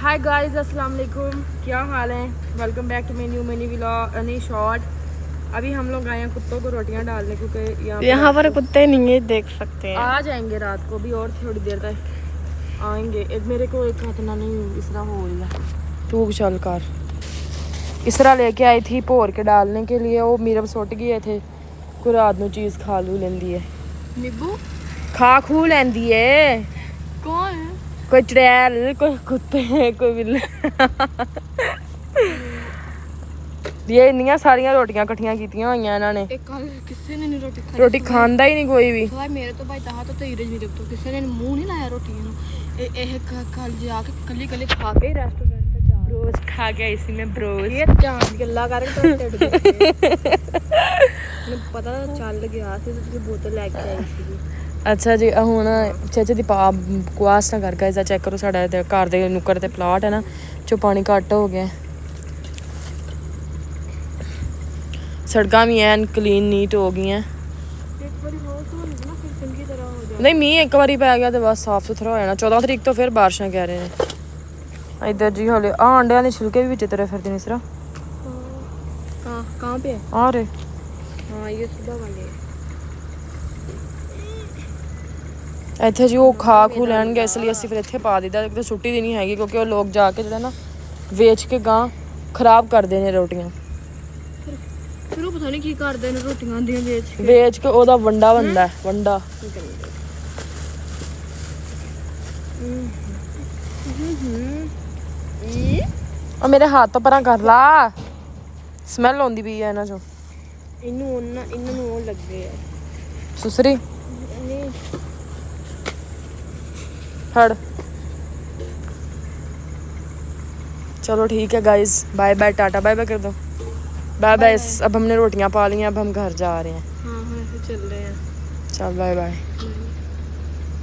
Hi guys, अस्सलाम वालेकुम। क्या हाल है? Welcome back to my new mini vlog नहीं शॉर्ट। अभी हम लोग आए हैं कुत्तों को रोटियां डालने क्योंकि यहाँ पर कुत्ते नहीं है, देख सकते हैं। आ जाएंगे रात को भी और थोड़ी देर तक आएंगे। एक मेरे को एक हाथ ना नहीं इसरा हो रही है। तू चल कर। इसरा लेके आई थी भोर के डालने के लिए, वो मीरब सुट गए थे। कोई रात में चीज़ खा लू लेंदी है, नींबू खा खू लेंदी है। कौन है? कोई चुड़ैल, कोई कुत्ते, कोई बिल्ली। ये इन्नियां सारियां रोटियां कट्ठियां कीतियां होइयां इन्हां ने। किसी ने नहीं रोटी खाई। रोटी खांदा ही नहीं कोई भी। भाई मेरे तो भाई तहा तो तेरे मेरे तो किसी ने मुंह नहीं लाया रोटियां ਨੂੰ। ਇਹ ਕੱਲ ਜਾ ਕੇ ਕੱਲੀ ਖਾ ਕੇ ਰੈਸਟੋਰੈਂਟ ਤੇ ਜਾ रोज खा के इसी में ब्रोज ਇਹ ਜਾਣ ਗੱਲਾਂ ਕਰਕੇ ਤਾਂ ਢਿੱਡ ਦੇ ਮੈਨੂੰ ਪਤਾ ਚੱਲ ਗਿਆ ਸੀ ਤੁਸੀਂ ਬੋਤਲ ਲੈ ਕੇ ਆਈ ਸੀ। ਅੱਛਾ ਜੀ, ਹੁਣ ਚਾਚੇ ਦੀ ਪਾ ਕੁਆਸ ਨਾ ਕਰ ਗਏ ਜਾ ਚੈੱਕ ਕਰੋ। ਸਾਡਾ ਘਰ ਦੇ ਨੁੱਕਰ ਤੇ ਪਲਾਟ ਹੈ ਨਾ, ਚੋ ਪਾਣੀ ਘੱਟ ਹੋ ਗਿਆ। ਸੜਕਾਂ ਵੀ ਐਨ ਕਲੀਨ ਨੀਟ ਹੋ ਗਈਆਂ। ਇੱਕ ਵਾਰੀ ਹੋਰ ਧੋ ਲਈ ਨਾ ਫਿਰ ਚੰਗੀ ਤਰ੍ਹਾਂ ਹੋ ਜਾਏ। ਨਹੀਂ, ਮੀਂਹ ਇੱਕ ਵਾਰੀ ਪੈ ਗਿਆ ਤੇ ਬਸ ਸਾਫ ਸੁਥਰਾ ਹੋ ਜਾਣਾ। 14 ਤਰੀਕ ਤੋਂ ਫਿਰ ਬਾਰਿਸ਼ਾਂ ਕਹਿ ਰਹੇ ਨੇ ਇੱਧਰ ਜੀ। ਹਲੇ ਆ ਅੰਡਿਆਂ ਦੇ ਛਿਲਕੇ ਵੀ ਵਿੱਚ ਤੇਰੇ ਫਿਰਦੇ ਨੇ ਸਿਰਾ। कहाँ पे है? ਆ ਰੇ हाँ ये सुबह वाले है। ਇੱਥੇ ਜੀ ਉਹ ਖਾ ਖੂ ਲੈਣਗੇ, ਇਸ ਲਈ ਅਸੀਂ ਫਿਰ ਇੱਥੇ ਪਾ ਦਿੱਤਾ। ਕਿਤੇ ਸੁੱਟੀ ਦੀ ਨਹੀਂ ਹੈਗੀ ਕਿਉਂਕਿ ਉਹ ਲੋਕ ਜਾ ਕੇ ਜਿਹੜਾ ਨਾ ਵੇਚ ਕੇ ਗਾਂ ਖਰਾਬ ਕਰਦੇ ਨੇ ਰੋਟੀਆਂ। ਫਿਰ ਉਹ ਪਤਾ ਨਹੀਂ ਕੀ ਕਰਦੇ ਨੇ ਰੋਟੀਆਂ ਦੀਆਂ ਵੇਚ ਕੇ ਉਹਦਾ ਵੰਡਾ ਬਣਦਾ ਹੈ, ਵੰਡਾ। ਉਹ ਮੇਰੇ ਹੱਥ ਤੋਂ ਪਰਾਂ ਕਰ ਲਾ, ਸਮੈਲ ਆਉਂਦੀ ਪਈ ਹੈ ਇਹਨਾਂ ਚੋਂ। ਇਹਨਾਂ ਨੂੰ ਉਹ ਲੱਗੇ ਆ ਸੁਸਰੀ ਨਹੀਂ फड़। चलो ठीक है guys, bye bye, tata bye bye कर दो। Bye bye. अब हमने रोटियां पा ली हैं, अब हम घर जा रहे हैं। हाँ हाँ चल रहे हैं। चल बाय बाय।